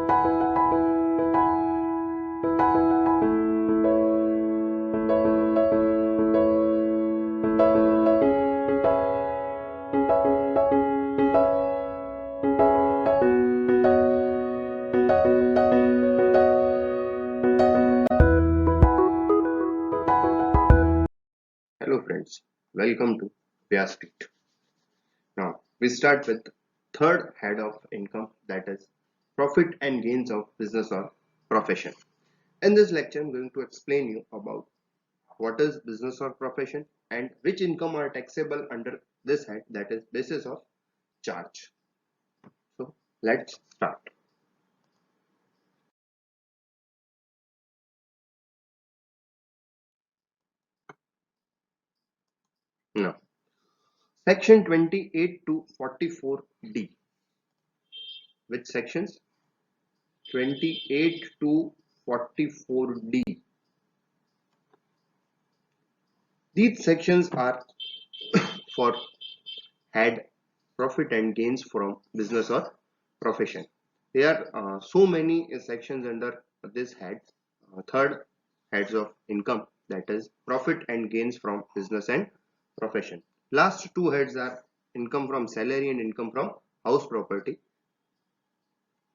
Hello friends, welcome to Vyaspeak. Now we start with third head of income, that is profit and gains of business or profession. In this lecture I'm going to explain you about what is business or profession and which income are taxable under this head, that is basis of charge. So let's start. Now section 28 to 44D. Which sections? 28 to 44D. These sections are for head profit and gains from business or profession. There are so many sections under this head. Third heads of income, that is profit and gains from business and profession. Last two heads are income from salary and income from house property.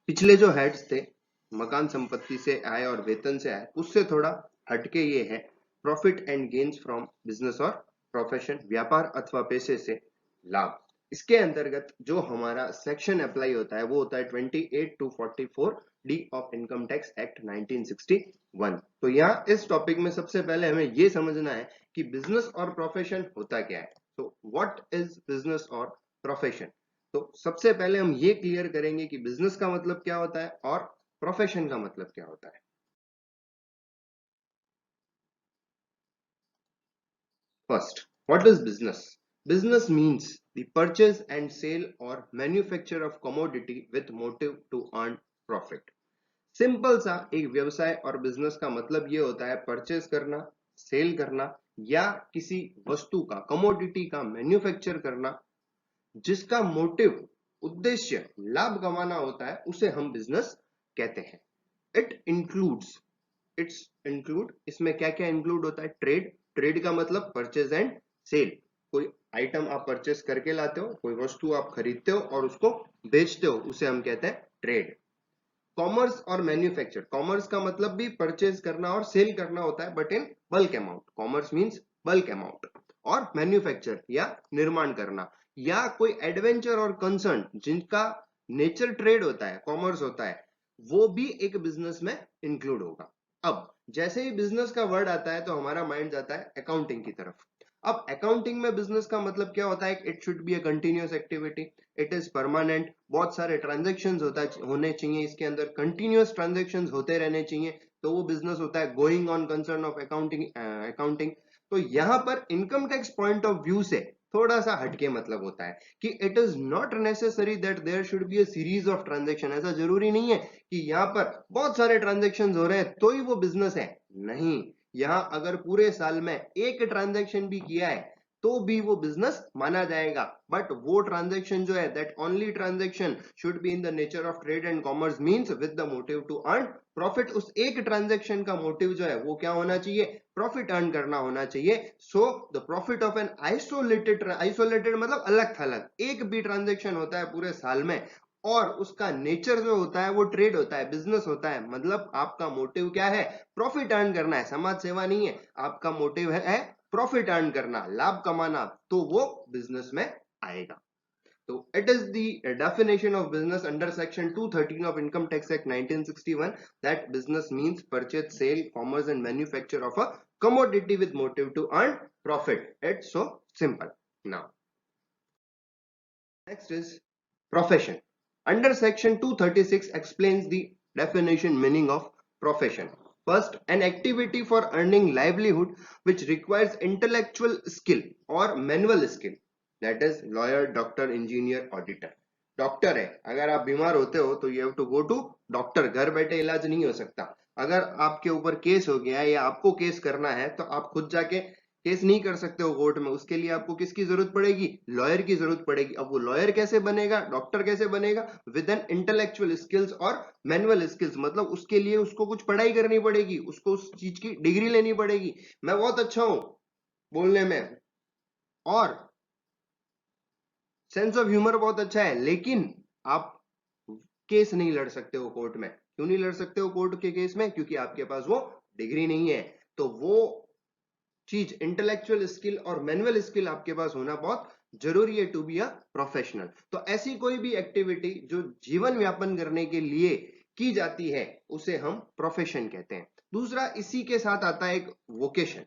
पिछले जो heads थे मकान संपत्ति से आय और वेतन से आय, उससे थोड़ा हटके ये है profit and gains from business और प्रोफेशन, व्यापार अथवा पेशे से लाभ। इसके अंतर्गत जो हमारा सेक्शन अप्लाई होता है वो होता है 28 to 44 D of income tax act 1961। तो यहाँ इस टॉपिक में सबसे पहले हमें ये समझना है कि बिजनेस और प्रोफेशन होता क्या है। तो व्हाट इज बिजनेस और प्रोफेशन? तो सबसे पहले हम ये क्लियर करेंगे कि बिजनेस का मतलब क्या होता है और प्रोफेशन का मतलब क्या होता है। First, what is business? Business means the purchase and sale और manufacture of commodity with motive to earn profit. Simple सा एक व्यवसाय और बिजनेस का मतलब ये होता है परचेज करना, सेल करना या किसी वस्तु का, कमोडिटी का मैन्युफैक्चर करना जिसका मोटिव, उद्देश्य लाभ कमाना होता है, उसे हम बिजनेस कहते हैं। इट इंक्लूड्स, इसमें क्या क्या इंक्लूड होता है? ट्रेड का मतलब परचेज एंड सेल, कोई आइटम आप परचेज करके लाते हो, कोई वस्तु आप खरीदते हो और उसको बेचते हो, उसे हम कहते हैं ट्रेड। कॉमर्स और मैन्युफैक्चर, कॉमर्स का मतलब भी परचेज करना और सेल करना होता है but in bulk amount, commerce means bulk amount. और मैन्युफैक्चर या निर्माण करना या कोई एडवेंचर और कंसर्न जिनका नेचर ट्रेड होता है, कॉमर्स होता है, वो भी एक बिजनेस में इंक्लूड होगा। अब जैसे ही बिजनेस का वर्ड आता है तो हमारा माइंड जाता है अकाउंटिंग की तरफ। अब अकाउंटिंग में बिजनेस का मतलब क्या होता है? It should be a continuous activity, it is permanent, बहुत सारे ट्रांजेक्शन होने चाहिए इसके अंदर, कंटिन्यूअस ट्रांजेक्शन होते रहने चाहिए, तो वो बिजनेस होता है going on concern of accounting. तो यहाँ पर income tax point of view से थोड़ा सा हटके मतलब होता है कि it is not necessary that there should be a series of transaction. ऐसा जरूरी नहीं है कि यहाँ पर बहुत सारे ट्रांजेक्शन हो रहे हैं तो ही वो बिजनेस है, नहीं। यहां अगर पूरे साल में एक ट्रांजैक्शन भी किया है तो भी वो बिजनेस माना जाएगा, बट वो ट्रांजैक्शन जो है that only transaction should be in the nature of trade and commerce means with the motive to earn profit. उस एक ट्रांजैक्शन का मोटिव जो है वो क्या होना चाहिए? प्रॉफिट अर्न करना होना चाहिए। So the profit of an isolated मतलब अलग थलग एक भी ट्रांजैक्शन होता है पूरे साल में और उसका नेचर जो होता है वो ट्रेड होता है, बिजनेस होता है, मतलब आपका मोटिव क्या है? प्रॉफिट अर्न करना है, समाज सेवा नहीं है। आपका मोटिव है प्रॉफिट अर्न करना, लाभ कमाना, तो वो बिजनेस में आएगा। तो it is the definition of business under section 213 of income tax act 1961 that business means purchase, sale, commerce and manufacture of a commodity with motive to earn profit. It's so simple. Now next is profession. Under section 236 explains the definition meaning of profession. First, an activity for earning livelihood which requires intellectual skill or manual skill, that is lawyer, doctor, engineer, auditor. Doctor है, अगर आप बीमार होते हो तो you have to go to doctor, घर बैठे इलाज नहीं हो सकता। अगर आपके ऊपर केस हो गया या आपको केस करना है तो आप खुद जाके केस नहीं कर सकते हो कोर्ट में, उसके लिए आपको किसकी जरूरत पड़ेगी? लॉयर की जरूरत पड़ेगी। अब वो लॉयर कैसे बनेगा, डॉक्टर कैसे बनेगा? विद एन इंटेलेक्चुअल स्किल्स और मैनुअल स्किल्स, मतलब उसके लिए उसको कुछ पढ़ाई करनी पड़ेगी, उसको उस चीज की डिग्री लेनी पड़ेगी। मैं बहुत अच्छा हूं बोलने में और सेंस ऑफ ह्यूमर बहुत अच्छा है, लेकिन आप केस नहीं लड़ सकते हो कोर्ट में। क्यों नहीं लड़ सकते हो कोर्ट के केस में? क्योंकि आपके पास वो डिग्री नहीं है। तो वो चीज इंटेलेक्चुअल स्किल और मैनुअल स्किल आपके पास होना बहुत जरूरी है टू बी अ प्रोफेशनल। तो ऐसी कोई भी एक्टिविटी जो जीवन व्यापन करने के लिए की जाती है उसे हम प्रोफेशन कहते हैं। दूसरा इसी के साथ आता है एक वोकेशन।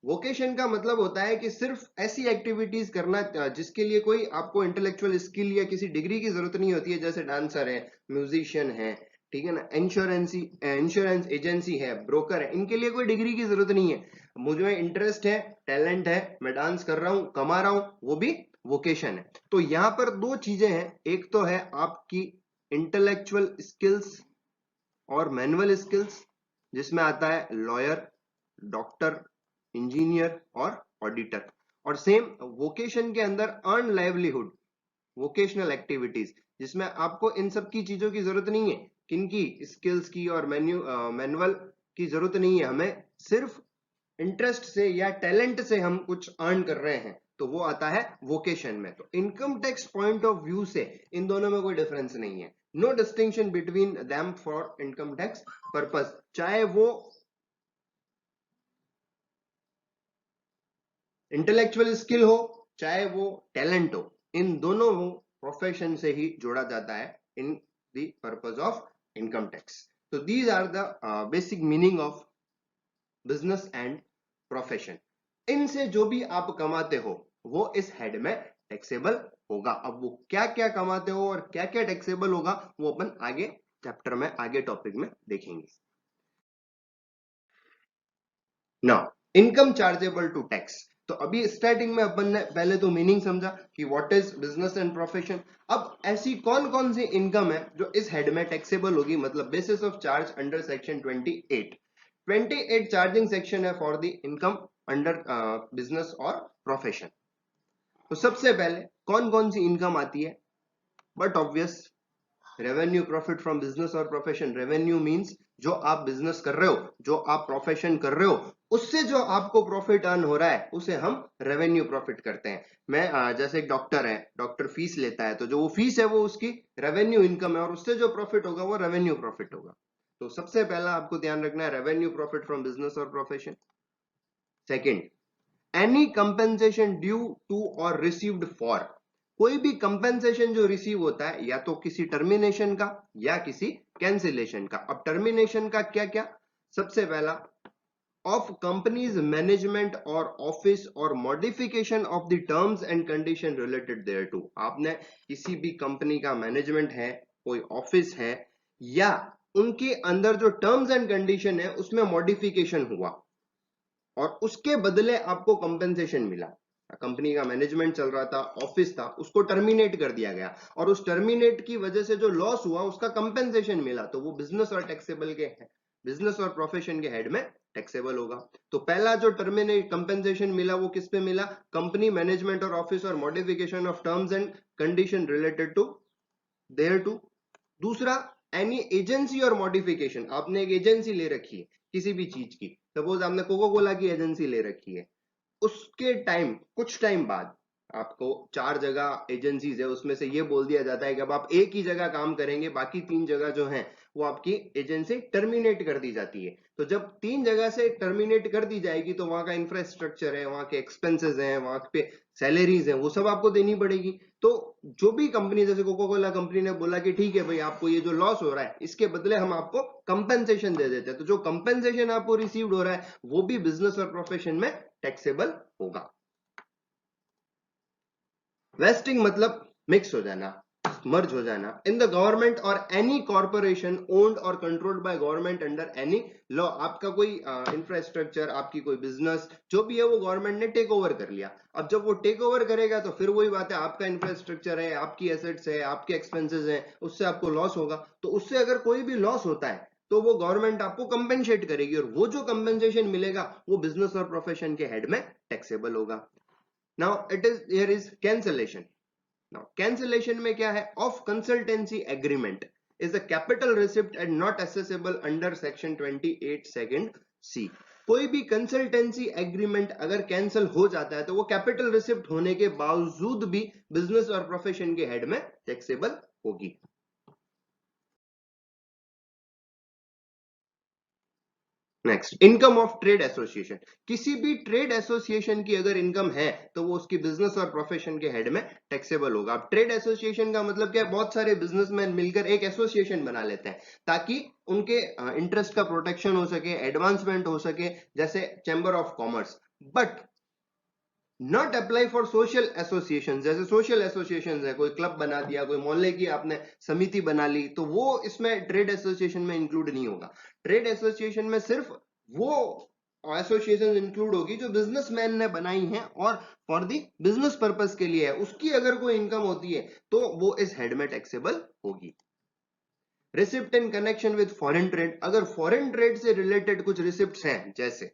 वोकेशन का मतलब होता है कि सिर्फ ऐसी एक्टिविटीज करना जिसके लिए कोई आपको इंटेलेक्चुअल स्किल या किसी डिग्री की जरूरत नहीं होती है, जैसे डांसर है, म्यूजिशियन है, ठीक है ना, इंश्योरेंस एजेंसी है, ब्रोकर है, इनके लिए कोई डिग्री की जरूरत नहीं है। मुझे इंटरेस्ट है, टैलेंट है, मैं डांस कर रहा हूं, कमा रहा हूं, वो भी वोकेशन है। तो यहां पर दो चीजें हैं, एक तो है आपकी इंटेलेक्चुअल स्किल्स और मैनुअल स्किल्स, जिसमें आता है लॉयर, डॉक्टर, इंजीनियर और ऑडिटर। और सेम वोकेशन के अंदर अर्न लाइवलीहुड, वोकेशनल एक्टिविटीज, जिसमें आपको इन सब की चीजों की जरूरत नहीं है, किनकी? स्किल्स की और मैनुअल की जरूरत नहीं है। हमें सिर्फ इंटरेस्ट से या टैलेंट से हम कुछ अर्न कर रहे हैं, तो वो आता है वोकेशन में। तो income tax point of view से इन दोनों में कोई डिफरेंस नहीं है। No distinction between them for income tax purpose. चाहे वो इंटेलेक्चुअल स्किल हो, चाहे वो टैलेंट हो, इन दोनों को प्रोफेशन से ही जोड़ा जाता है in the purpose of income tax. तो these are the basic meaning of business and profession. इनसे जो भी आप कमाते हो वो इस हेड में टैक्सेबल होगा। अब वो क्या क्या कमाते हो और क्या क्या टैक्सेबल होगा वो अपन आगे चैप्टर में, आगे टॉपिक में देखेंगे। Now income chargeable to tax. तो अभी स्टार्टिंग में अपन ने पहले तो मीनिंग समझा कि what is business and profession. अब ऐसी कौन कौन सी इनकम है जो इस हेड में टैक्सेबल होगी, मतलब basis of charge under section 28। 28 charging section है for the income under business और प्रोफेशन। तो सबसे पहले कौन कौन सी इनकम आती है? But obvious, revenue profit from business और प्रोफेशन। रेवेन्यू मींस जो आप बिजनेस कर रहे हो, जो आप प्रोफेशन कर रहे हो, उससे जो आपको प्रॉफिट अर्न हो रहा है उसे हम रेवेन्यू प्रॉफिट करते हैं। मैं जैसे एक डॉक्टर है, डॉक्टर फीस लेता है, तो जो वो फीस है वो उसकी रेवेन्यू इनकम है, और उससे जो प्रॉफिट होगा वो रेवेन्यू प्रॉफिट होगा। तो सबसे पहला आपको ध्यान रखना है रेवेन्यू प्रॉफिट फ्रॉम बिजनेस और profession. Second, any compensation due to और रिसीव्ड फॉर। कोई भी कंपेंसेशन जो रिसीव होता है या तो किसी टर्मिनेशन का या किसी कैंसिलेशन का। अब टर्मिनेशन का क्या क्या? सबसे पहला, ऑफ कंपनीज मैनेजमेंट और ऑफिस और modification of the terms and condition related thereto. आपने किसी भी कंपनी का मैनेजमेंट है, कोई ऑफिस है, या उनके अंदर जो टर्म्स एंड कंडीशन है उसमें मॉडिफिकेशन हुआ और उसके बदले आपको कंपेंसेशन मिला। कंपनी का मैनेजमेंट चल रहा था, ऑफिस था, उसको टर्मिनेट कर दिया गया और उस टर्मिनेट की वजह से जो लॉस हुआ उसका कंपेंसेशन मिला, तो वो बिजनेस और टैक्सेबल के बिजनेस और प्रोफेशन के हेड में टैक्सेबल होगा। तो पहला जो टर्मिनेट कंपेंसेशन मिला वो किस पे मिला? कंपनी मैनेजमेंट और ऑफिस और modification of terms and condition related to thereto. दूसरा, एनी एजेंसी और मॉडिफिकेशन। आपने एक एजेंसी ले रखी है किसी भी चीज की, सपोज आपने कोको कोला की एजेंसी ले रखी है, उसके टाइम, कुछ टाइम बाद आपको 4 जगह एजेंसीज है, उसमें से ये बोल दिया जाता है कि अब आप एक ही जगह काम करेंगे, बाकी 3 जगह जो हैं वो आपकी एजेंसी टर्मिनेट कर दी जाती है। तो जब 3 जगह से टर्मिनेट कर दी जाएगी तो वहां का इंफ्रास्ट्रक्चर है, वहां के एक्सपेंसेस हैं, वहां पे सैलरीज हैं, वो सब आपको देनी पड़ेगी। तो जो भी कंपनी, जैसे कोको कोला कंपनी ने बोला कि ठीक है भाई, आपको ये जो लॉस हो रहा है इसके बदले हम आपको कंपेंसेशन दे देते हैं, तो जो कंपेंसेशन आपको रिसीव्ड हो रहा है वो भी बिजनेस और प्रोफेशन में टैक्सेबल होगा। वेस्टिंग मतलब मिक्स हो जाना, मर्ज हो जाना। इन द गवर्नमेंट और एनी कॉर्पोरेशन ओन्ड और controlled by government under any law. आपका कोई इंफ्रास्ट्रक्चर, आपकी कोई बिजनेस जो भी है वो गवर्नमेंट ने टेक ओवर कर लिया। अब जब वो टेक ओवर करेगा तो फिर वही बात है, आपका इंफ्रास्ट्रक्चर है, आपकी एसेट्स है, आपके एक्सपेंसेस है, उससे आपको लॉस होगा। तो उससे अगर कोई भी लॉस होता है तो वो गवर्नमेंट आपको कंपेंसेट करेगी और वो जो कंपेंसेशन मिलेगा वो बिजनेस और प्रोफेशन के हेड में टैक्सेबल होगा। Now here is cancellation. Now cancellation में क्या है, of consultancy agreement is a capital receipt and not assessable under section 28 second C. कोई भी कंसल्टेंसी एग्रीमेंट अगर कैंसिल हो जाता है तो वो कैपिटल रिसिप्ट होने के बावजूद भी बिजनेस और प्रोफेशन के हेड में टैक्सेबल होगी। Next, income of trade association. किसी भी ट्रेड एसोसिएशन की अगर इनकम है तो वो उसकी बिजनेस और प्रोफेशन के हेड में टैक्सेबल होगा। अब ट्रेड एसोसिएशन का मतलब क्या है, बहुत सारे बिजनेसमैन मिलकर एक एसोसिएशन बना लेते हैं ताकि उनके इंटरेस्ट का प्रोटेक्शन हो सके, एडवांसमेंट हो सके, जैसे chamber of commerce. But not apply for social association. जैसे सोशल एसोसिएशन है, कोई क्लब बना दिया, कोई मोहल्ले की आपने समिति बना ली, तो वो इसमें ट्रेड एसोसिएशन में इंक्लूड नहीं होगा। ट्रेड एसोसिएशन में सिर्फ वो एसोसिएशन इंक्लूड होगी जो बिजनेसमैन ने बनाई है और फॉर दी बिजनेस पर्पस के लिए है। उसकी अगर कोई इनकम होती है तो वो इस हेड में टैक्सेबल होगी। Receipt in connection with foreign trade. अगर फॉरेन ट्रेड से रिलेटेड कुछ रिसिप्ट्स हैं, जैसे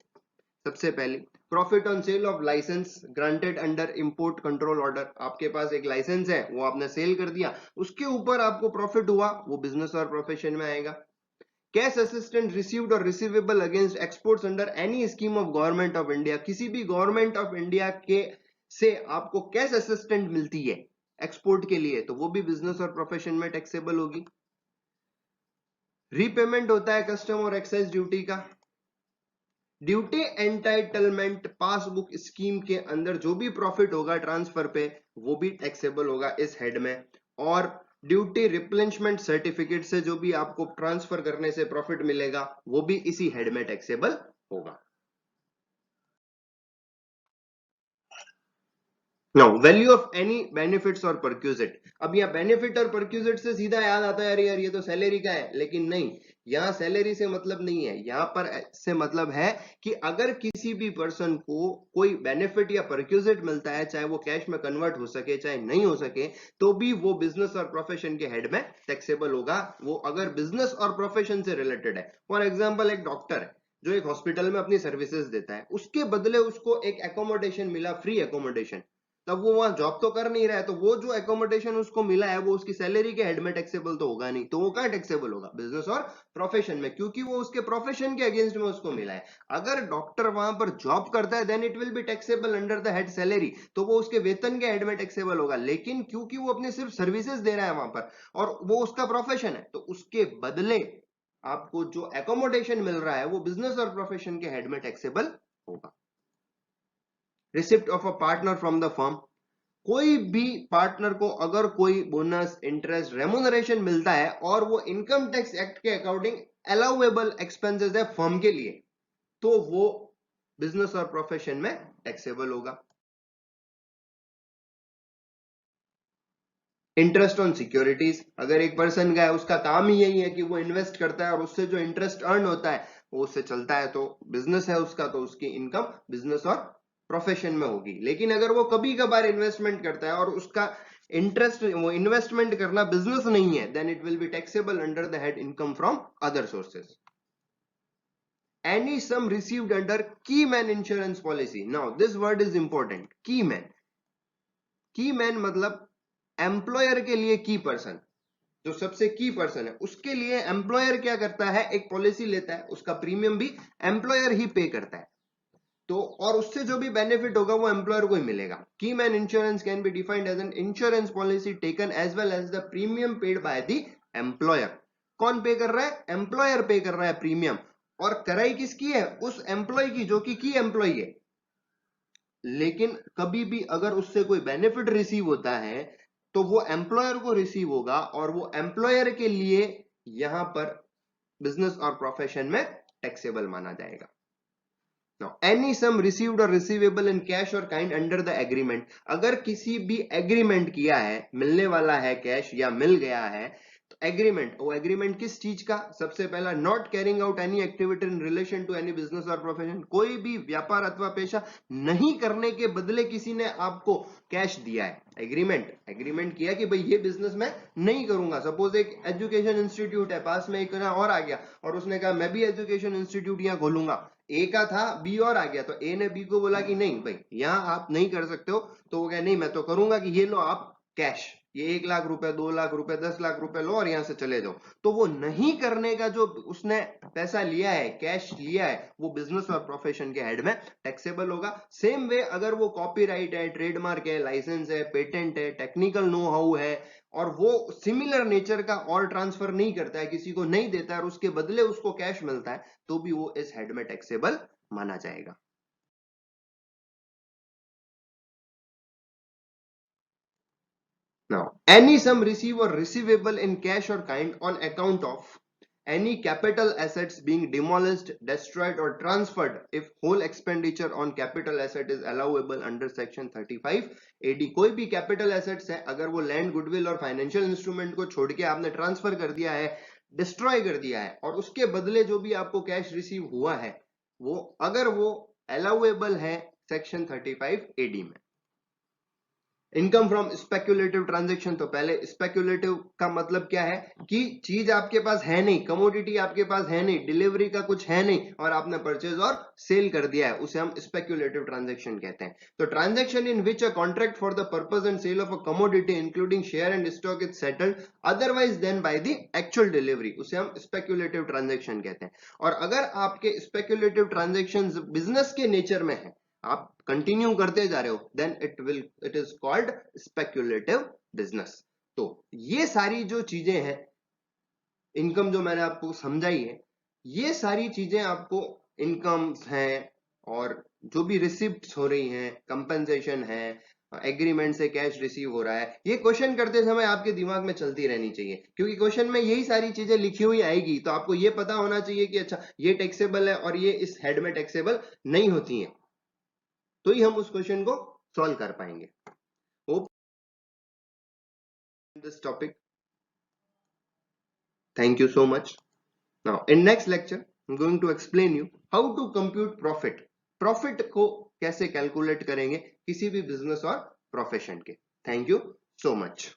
सबसे पहले profit on sale of licence granted under import control order. आपके पास एक लाइसेंस है, वो आपने सेल कर दिया, उसके ऊपर आपको प्रॉफिट हुआ, वो बिजनेस और प्रोफेशन में आएगा। कैश असिस्टेंट रिसीव्ड और receivable against exports under any scheme of government of India. किसी भी गवर्नमेंट ऑफ इंडिया के से आपको कैश असिस्टेंट मिलती है एक्सपोर्ट के लिए, तो वो भी बिजनेस और प्रोफेशन में टैक्सेबल होगी। रीपेमेंट होता है कस्टम और एक्साइज ड्यूटी का। ड्यूटी एंटाइटलमेंट पासबुक स्कीम के अंदर जो भी प्रॉफिट होगा ट्रांसफर पे, वो भी टैक्सेबल होगा इस हेड में। और ड्यूटी रिप्लेनिशमेंट सर्टिफिकेट से जो भी आपको ट्रांसफर करने से प्रॉफिट मिलेगा, वो भी इसी हेड में टैक्सेबल होगा। No value of any benefits or perquisite. अब यहाँ बेनिफिट और परक्यूजिट से सीधा याद आता है, अरे यार ये तो सैलरी का है, लेकिन नहीं, यहाँ सैलरी से मतलब नहीं है। यहाँ पर से मतलब है कि अगर किसी भी पर्सन को कोई बेनिफिट या परक्यूजिट मिलता है, चाहे वो कैश में कन्वर्ट हो सके चाहे नहीं हो सके, तो भी वो बिजनेस और प्रोफेशन के हेड में टैक्सेबल होगा, वो अगर बिजनेस और प्रोफेशन से रिलेटेड है। फॉर एग्जाम्पल, एक डॉक्टर है जो एक हॉस्पिटल में अपनी सर्विसेज देता है, उसके बदले उसको एक एकोमोडेशन मिला, फ्री एकोमोडेशन, तब वो वहां जॉब तो कर नहीं रहा है, तो वो जो एकोमोडेशन उसको मिला है वो उसकी सैलरी के हेड में टैक्सेबल तो होगा नहीं, तो वो कहां टैक्सेबल होगा, बिजनेस और प्रोफेशन में, क्योंकि वो उसके प्रोफेशन के अगेंस्ट में उसको मिला है। अगर डॉक्टर वहां पर जॉब करता है then it will be taxable under the head salary, तो वो उसके वेतन के हेड में टैक्सेबल होगा। लेकिन क्योंकि वो अपने सिर्फ सर्विसेज दे रहा है वहां पर और वो उसका प्रोफेशन है, तो उसके बदले आपको जो एकोमोडेशन मिल रहा है वो बिजनेस और प्रोफेशन के हेड में टैक्सेबल होगा। Receipt of a partner from the firm. कोई भी पार्टनर को अगर कोई बोनस, इंटरेस्ट, रेम्यूनरेशन मिलता है और वो इनकम टैक्स एक्ट के अकॉर्डिंग अलाउएबल एक्सपेंसेस है फर्म के लिए, तो वो बिजनेस और प्रोफेशन में टैक्सेबल होगा। Interest on securities. अगर एक पर्सन का है, उसका काम ही यही है कि वो इन्वेस्ट करता है और उससे जो इंटरेस्ट अर्न होता है वो उससे चलता है, तो बिजनेस है उसका, तो उसकी इनकम बिजनेस और प्रोफेशन में होगी। लेकिन अगर वो कभी कभार इन्वेस्टमेंट करता है और उसका इंटरेस्ट, वो इन्वेस्टमेंट करना बिजनेस नहीं है, then it will be taxable under the head income from other sources. Any sum received under key man insurance policy. Now this word is important. Key man. की man मतलब employer के लिए की person, जो सबसे की पर्सन है उसके लिए एम्प्लॉयर क्या करता है, एक पॉलिसी लेता है, उसका प्रीमियम भी एम्प्लॉयर ही पे करता है, तो और उससे जो भी बेनिफिट होगा वो एम्प्लॉयर को ही मिलेगा। Key man insurance can be defined as an insurance policy taken as well as the premium paid by the employer. कौन पे कर रहा है, एम्प्लॉयर पे कर रहा है प्रीमियम, और कराई किसकी है, उस एम्प्लॉय की जो कि की एम्प्लॉय है। लेकिन कभी भी अगर उससे कोई बेनिफिट रिसीव होता है तो वो एम्प्लॉयर को रिसीव होगा और वो एम्प्लॉयर के लिए यहां पर बिजनेस और प्रोफेशन में टैक्सेबल माना जाएगा। Now, any sum received or receivable in cash or kind under the agreement. अगर किसी भी एग्रीमेंट किया है, मिलने वाला है कैश या मिल गया है, तो एग्रीमेंट, वो एग्रीमेंट किस चीज का? सबसे पहला, not carrying out any activity in relation to any business और प्रोफेशन, कोई भी व्यापार अथवा पेशा नहीं करने के बदले किसी ने आपको कैश दिया है। एग्रीमेंट किया कि भाई ये बिजनेस मैं नहीं करूंगा। सपोज एक एजुकेशन इंस्टीट्यूट है, पास में एक और आ गया और उसने कहा मैं भी एजुकेशन इंस्टीट्यूट यहाँ खोलूंगा। ए का था, बी और आ गया, तो ए ने बी को बोला कि नहीं भाई यहाँ आप नहीं कर सकते हो, तो वो कहा नहीं मैं तो करूंगा, कि ये लो आप कैश, ये 1 लाख रुपए, 2 लाख रुपए, 10 लाख रुपए लो और यहां से चले जाओ। तो वो नहीं करने का जो उसने पैसा लिया है, कैश लिया है, वो बिजनेस और प्रोफेशन के हेड में टैक्सेबल होगा। सेम वे अगर वो कॉपीराइट है, ट्रेडमार्क है, लाइसेंस है, पेटेंट है, टेक्निकल नो हाउ है और वो सिमिलर नेचर का और ट्रांसफर नहीं करता है, किसी को नहीं देता है और उसके बदले उसको कैश मिलता है, तो भी वो इस हेड में टैक्सेबल माना जाएगा। Now, any sum received or receivable in cash or kind on account of any capital assets being demolished, destroyed or transferred if whole expenditure on capital asset is allowable under section 35 AD। कोई भी capital assets है, अगर वो land, goodwill और financial instrument को छोड़ के आपने ट्रांसफर कर दिया है, डिस्ट्रॉय कर दिया है और उसके बदले जो भी आपको कैश रिसीव हुआ है, वो अगर वो अलाउएबल है सेक्शन 35 AD में। इनकम फ्रॉम स्पेक्युलेटिव ट्रांजेक्शन, तो पहले स्पेक्युलेटिव का मतलब क्या है कि चीज आपके पास है नहीं, कमोडिटी आपके पास है नहीं, डिलीवरी का कुछ है नहीं और आपने परचेज और सेल कर दिया है, उसे हम स्पेक्युलेटिव ट्रांजेक्शन कहते हैं। तो transaction in which a contract for the purpose and sale of a commodity including share and stock is settled otherwise than by the actual delivery, उसे हम स्पेक्युलेटिव ट्रांजेक्शन कहते हैं। और अगर आपके स्पेक्युलेटिव ट्रांजेक्शन बिजनेस के नेचर में है, आप कंटिन्यू करते जा रहे हो, then it is called speculative business. तो ये सारी जो चीजें हैं, इनकम जो मैंने आपको समझाई है, ये सारी चीजें आपको इनकम्स हैं और जो भी रिसिप्ट्स हो रही हैं, कंपनसेशन है, एग्रीमेंट से कैश रिसीव हो रहा है, ये क्वेश्चन करते समय आपके दिमाग में चलती रहनी चाहिए, क्योंकि क्वेश्चन में यही सारी चीजें लिखी हुई आएगी, तो आपको ये पता होना चाहिए कि अच्छा ये टैक्सेबल है और ये इस हेड में टैक्सेबल नहीं होती है, तो ही हम उस क्वेश्चन को सॉल्व कर पाएंगे। Hope this topic, thank you so much. Now in next lecture I am going to explain you how to compute profit, profit को कैसे कैलकुलेट करेंगे किसी भी बिजनेस और प्रोफेशन के। Thank you so much.